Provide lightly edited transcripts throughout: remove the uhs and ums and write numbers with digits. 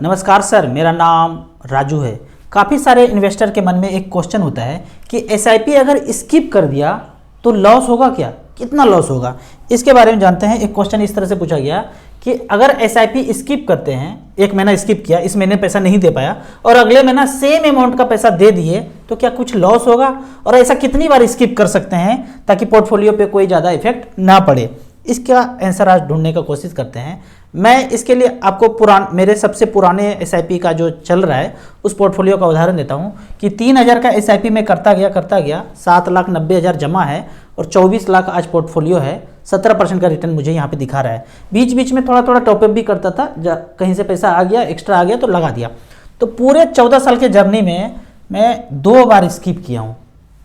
नमस्कार सर, मेरा नाम राजू है। काफ़ी सारे इन्वेस्टर के मन में एक क्वेश्चन होता है कि एसआईपी अगर स्किप कर दिया तो लॉस होगा क्या, कितना लॉस होगा, इसके बारे में जानते हैं। एक क्वेश्चन इस तरह से पूछा गया कि अगर एसआईपी स्किप करते हैं, एक महीना स्किप किया, इस महीने पैसा नहीं दे पाया और अगले महीना सेम अमाउंट का पैसा दे दिए तो क्या कुछ लॉस होगा, और ऐसा कितनी बार स्किप कर सकते हैं ताकि पोर्टफोलियो पे कोई ज़्यादा इफेक्ट ना पड़े। इसका आंसर आज ढूंढने का कोशिश करते हैं। मैं इसके लिए आपको मेरे सबसे पुराने एसआईपी का जो चल रहा है उस पोर्टफोलियो का उदाहरण देता हूं कि 3000 का एसआईपी में करता गया 7,90,000 जमा है और 24 लाख आज पोर्टफोलियो है। 17% का रिटर्न मुझे यहाँ पे दिखा रहा है। बीच बीच में थोड़ा थोड़ा टॉपअप भी करता था, कहीं से पैसा आ गया, एक्स्ट्रा आ गया तो लगा दिया। तो पूरे 14 साल के जर्नी में मैं 2 बार स्किप किया हूँ।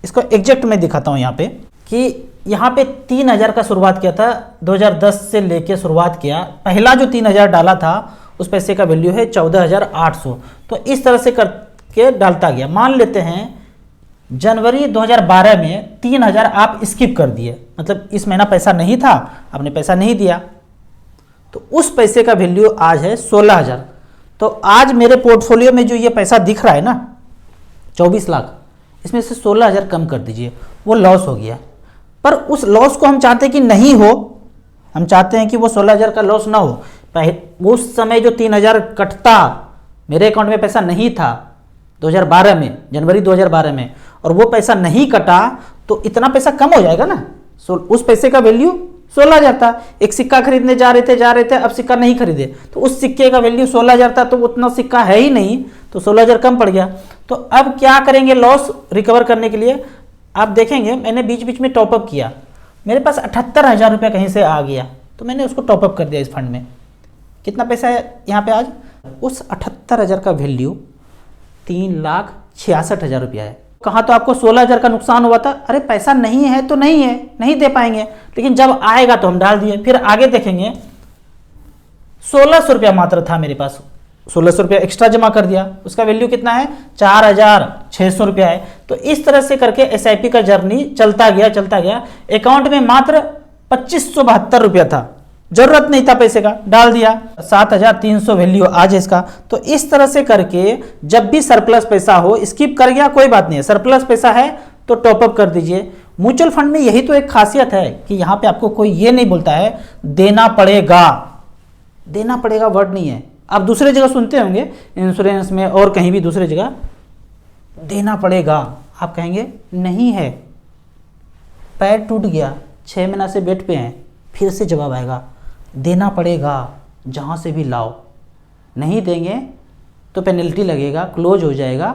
इसको एग्जैक्ट मैं दिखाता हूँ यहाँ पे कि यहाँ पे 3000 का शुरुआत किया था, 2010 से लेके शुरुआत किया। पहला जो 3000 डाला था उस पैसे का वैल्यू है 14,800। तो इस तरह से करके डालता गया। मान लेते हैं जनवरी 2012 में 3000 आप स्किप कर दिए, मतलब इस महीना पैसा नहीं था, आपने पैसा नहीं दिया, तो उस पैसे का वैल्यू आज है 16,000। तो आज मेरे पोर्टफोलियो में जो ये पैसा दिख रहा है ना 24 लाख, इसमें से 16,000 कम कर दीजिए, वो लॉस हो गया। पर उस लॉस को हम चाहते हैं कि नहीं हो, हम चाहते हैं कि वो 16,000 का लॉस ना हो। उस समय जो 3000 कटता, मेरे अकाउंट में पैसा नहीं था 2012 में, जनवरी 2012 में, और वो पैसा नहीं कटा तो इतना पैसा कम हो जाएगा ना। उस पैसे का वैल्यू 16,000 था। एक सिक्का खरीदने जा रहे थे, अब सिक्का नहीं खरीदे तो उस सिक्के का वैल्यू 16,000 था, तो उतना सिक्का है ही नहीं, तो 16,000 कम पड़ गया। तो अब क्या करेंगे लॉस रिकवर करने के लिए? आप देखेंगे मैंने बीच बीच में टॉपअप किया, मेरे पास 78,000 रुपये कहीं से आ गया, तो मैंने उसको टॉपअप कर दिया इस फंड में। कितना पैसा है यहाँ पे आज? उस 78,000 का वैल्यू 3,66,000 रुपया है। कहाँ तो आपको 16,000 का नुकसान हुआ था, अरे पैसा नहीं है तो नहीं है, नहीं दे पाएंगे, लेकिन जब आएगा तो हम डाल दिए। फिर आगे देखेंगे 1,600 रुपया मात्र था मेरे पास, 1,600 रुपया एक्स्ट्रा जमा कर दिया, उसका वैल्यू कितना है 4,600 रुपया है। तो इस तरह से करके एसआईपी का जर्नी चलता गया। अकाउंट में मात्र 2,572 रुपया था, जरूरत नहीं था पैसे का, डाल दिया। 7,300 वैल्यू आज इसका। तो इस तरह से करके जब भी सरप्लस पैसा हो, स्किप कर गया कोई बात नहीं है, सरप्लस पैसा है तो टॉपअप कर दीजिए। म्यूचुअल फंड में यही तो एक खासियत है कि यहाँ पे आपको कोई ये नहीं बोलता है देना पड़ेगा वर्ड नहीं है। आप दूसरे जगह सुनते होंगे, इंश्योरेंस में और कहीं भी दूसरे जगह देना पड़ेगा, आप कहेंगे नहीं है, पैर टूट गया, 6 महीना से बेड पे हैं, फिर से जवाब आएगा देना पड़ेगा, जहाँ से भी लाओ, नहीं देंगे तो पेनल्टी लगेगा, क्लोज हो जाएगा,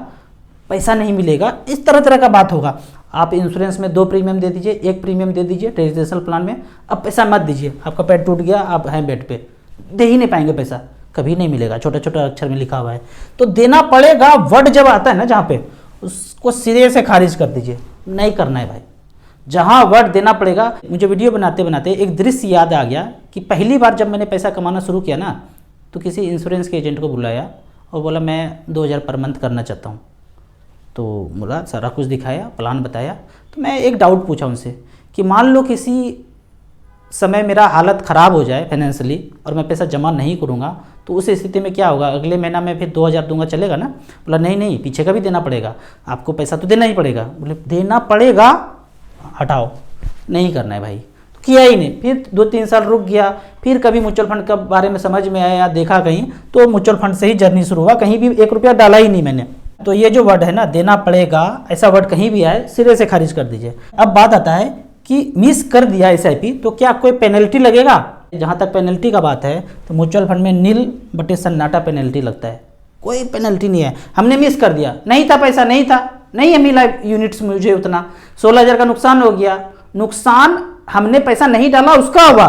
पैसा नहीं मिलेगा, इस तरह का बात होगा। आप इंश्योरेंस में 2 प्रीमियम दे दीजिए, 1 प्रीमियम दे दीजिए ट्रेडिशनल प्लान में, अब पैसा मत दीजिए, आपका पैर टूट गया, आप हैं बेड पे, दे ही नहीं पाएंगे पैसा, कभी नहीं मिलेगा, छोटा छोटा अक्षर में लिखा हुआ है। तो देना पड़ेगा वर्ड जब आता है ना जहाँ पे, उसको सिरे से खारिज कर दीजिए, नहीं करना है भाई। जहाँ वर्ड देना पड़ेगा, मुझे वीडियो बनाते बनाते एक दृश्य याद आ गया कि पहली बार जब मैंने पैसा कमाना शुरू किया ना, तो किसी इंश्योरेंस के एजेंट को बुलाया और बोला मैं 2,000 पर मंथ करना चाहता हूँ। तो बोला, सारा कुछ दिखाया, प्लान बताया। तो मैं एक डाउट पूछा उनसे कि मान लो किसी समय मेरा हालत ख़राब हो जाए फाइनेंशियली और मैं पैसा जमा नहीं करूँगा, तो उस स्थिति में क्या होगा, अगले महीना में फिर 2,000 दूंगा, चलेगा ना? बोला नहीं, पीछे का भी देना पड़ेगा, आपको पैसा तो देना ही पड़ेगा। बोले देना पड़ेगा, हटाओ, नहीं करना है भाई। तो किया ही नहीं। फिर 2-3 साल रुक गया, फिर कभी म्यूचुअल फंड के बारे में समझ में आया, देखा कहीं, तो म्यूचुअल फंड से ही जर्नी शुरू हुआ, कहीं भी 1 रुपया डाला ही नहीं मैंने। तो ये जो वर्ड है ना देना पड़ेगा, ऐसा वर्ड कहीं भी आए सिरे से खारिज कर दीजिए। अब बात आता है कि मिस कर दिया एसआईपी तो क्या कोई पेनल्टी लगेगा? जहाँ तक पेनल्टी का बात है तो म्यूचुअल फंड में नील बटे सन्नाटा पेनल्टी लगता है, कोई पेनल्टी नहीं है। हमने मिस कर दिया, नहीं था पैसा, नहीं मिला यूनिट्स मुझे उतना, 16,000 का नुकसान हो गया। नुकसान हमने पैसा नहीं डाला उसका हुआ।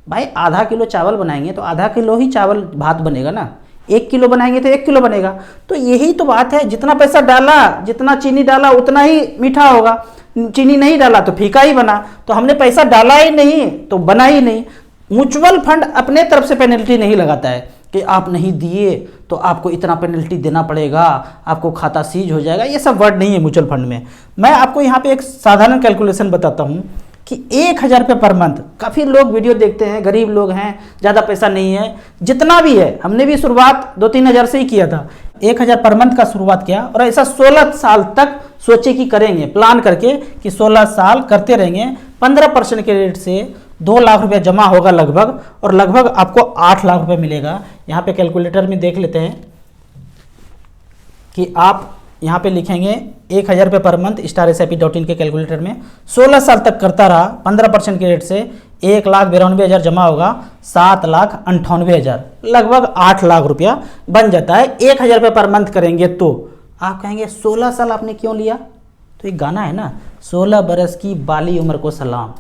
भाई आधा किलो चावल बनाएंगे तो आधा किलो ही चावल भात बनेगा ना, 1 किलो बनाएंगे तो 1 किलो बनेगा। तो यही तो बात है, जितना पैसा डाला, जितना चीनी डाला उतना ही मीठा होगा, चीनी नहीं डाला तो फीका ही बना। तो हमने पैसा डाला ही नहीं तो बना ही नहीं। म्यूचुअल फंड अपने तरफ से पेनल्टी नहीं लगाता है कि आप नहीं दिए तो आपको इतना पेनल्टी देना पड़ेगा, आपको खाता सीज हो जाएगा, ये सब वर्ड नहीं है म्यूचुअल फंड में। मैं आपको यहाँ पे एक साधारण कैलकुलेशन बताता हूँ कि 1,000 रुपये पर मंथ। काफ़ी लोग वीडियो देखते हैं, गरीब लोग हैं, ज़्यादा पैसा नहीं है, जितना भी है, हमने भी शुरुआत 2-3 हज़ार से ही किया था, 1,000 पर मंथ का शुरुआत किया और ऐसा 16 साल तक सोचे कि करेंगे, प्लान करके कि 16 साल करते रहेंगे। 15% के रेट से 2 लाख रुपया जमा होगा लगभग, और लगभग आपको 8 लाख रुपये मिलेगा। यहाँ पे कैलकुलेटर में देख लेते हैं कि आप यहाँ पे लिखेंगे 1,000 रुपये पर मंथ StarSIP.in के कैलकुलेटर में 16 साल तक करता रहा, 15% के रेट से 1,92,000 जमा होगा, 7,98,000, लगभग 8 लाख रुपया बन जाता है 1,000 रुपये पर मंथ करेंगे। तो आप कहेंगे 16 साल आपने क्यों लिया? तो एक गाना है ना, 16 बरस की बाली उम्र को सलाम,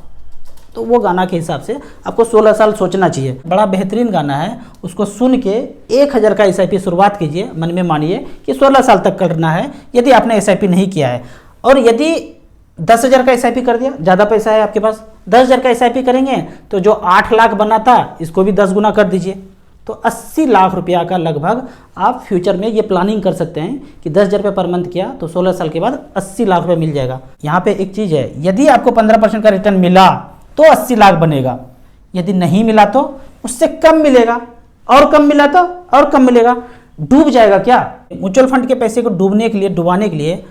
तो वो गाना के हिसाब से आपको 16 साल सोचना चाहिए। बड़ा बेहतरीन गाना है, उसको सुन के 1,000 का SIP शुरुआत कीजिए, मन में मानिए कि 16 साल तक करना है यदि आपने SIP नहीं किया है। और यदि 10,000 का SIP कर दिया, ज़्यादा पैसा है आपके पास, 10,000 का SIP करेंगे तो जो 8 लाख बना था इसको भी 10 गुना कर दीजिए, तो 80 लाख रुपया का लगभग आप फ्यूचर में ये प्लानिंग कर सकते हैं कि 10,000 रुपये पर मंथ किया तो 16 साल के बाद 80 लाख रुपये मिल जाएगा। यहाँ पे एक चीज़ है, यदि आपको 15% का रिटर्न मिला तो 80 लाख बनेगा, यदि नहीं मिला तो उससे कम मिलेगा, और कम मिला तो और कम मिलेगा। डूब जाएगा क्या? म्यूचुअल फंड के पैसे को डुबाने के लिए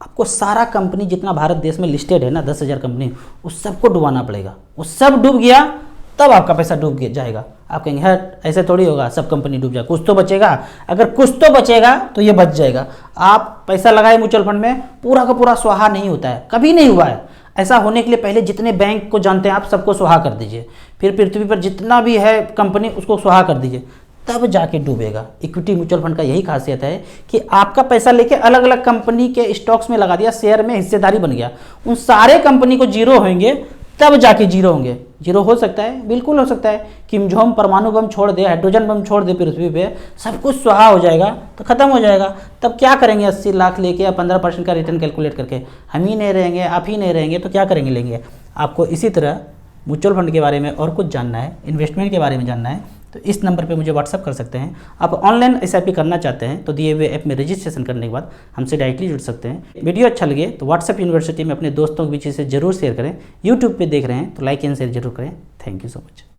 आपको सारा कंपनी जितना भारत देश में लिस्टेड है ना, 10,000 कंपनी, उस सबको डुबाना पड़ेगा। वो सब डूब गया तब आपका पैसा डूब जाएगा। आप कहेंगे हट, ऐसे थोड़ी होगा, सब कंपनी डूब जाएगा, कुछ तो बचेगा। अगर कुछ तो बचेगा तो ये बच जाएगा। आप पैसा लगाए म्यूचुअल फंड में, पूरा का पूरा स्वाहा नहीं होता है, कभी नहीं हुआ है। ऐसा होने के लिए पहले जितने बैंक को जानते हैं आप सबको स्वाहा कर दीजिए, फिर पृथ्वी पर जितना भी है कंपनी उसको स्वाहा कर दीजिए, तब जाके डूबेगा। इक्विटी म्यूचुअल फंड का यही खासियत है कि आपका पैसा लेके अलग अलग कंपनी के स्टॉक्स में लगा दिया, शेयर में हिस्सेदारी बन गया, उन सारे कंपनी को जीरो होंगे तब जाके जीरो होंगे। जीरो हो सकता है, बिल्कुल हो सकता है। किम जोंग परमाणु बम छोड़ दे, हाइड्रोजन बम छोड़ दे, पृथ्वी पे सब कुछ स्वाहा हो जाएगा तो खत्म हो जाएगा। तब क्या करेंगे 80 लाख लेके या 15% का रिटर्न कैलकुलेट करके? हम ही नहीं रहेंगे, आप ही नहीं रहेंगे तो क्या करेंगे लेंगे। आपको इसी तरह म्यूचुअल फंड के बारे में और कुछ जानना है, इन्वेस्टमेंट के बारे में जानना है, तो इस नंबर पे मुझे व्हाट्सअप कर सकते हैं। आप ऑनलाइन SIP करना चाहते हैं तो दिए हुए ऐप में रजिस्ट्रेशन करने के बाद हमसे डायरेक्टली जुड़ सकते हैं। वीडियो अच्छा लगे तो व्हाट्सएप यूनिवर्सिटी में अपने दोस्तों के बीच इसे जरूर शेयर करें। यूट्यूब पे देख रहे हैं तो लाइक एंड शेयर जरूर करें। Thank you so much.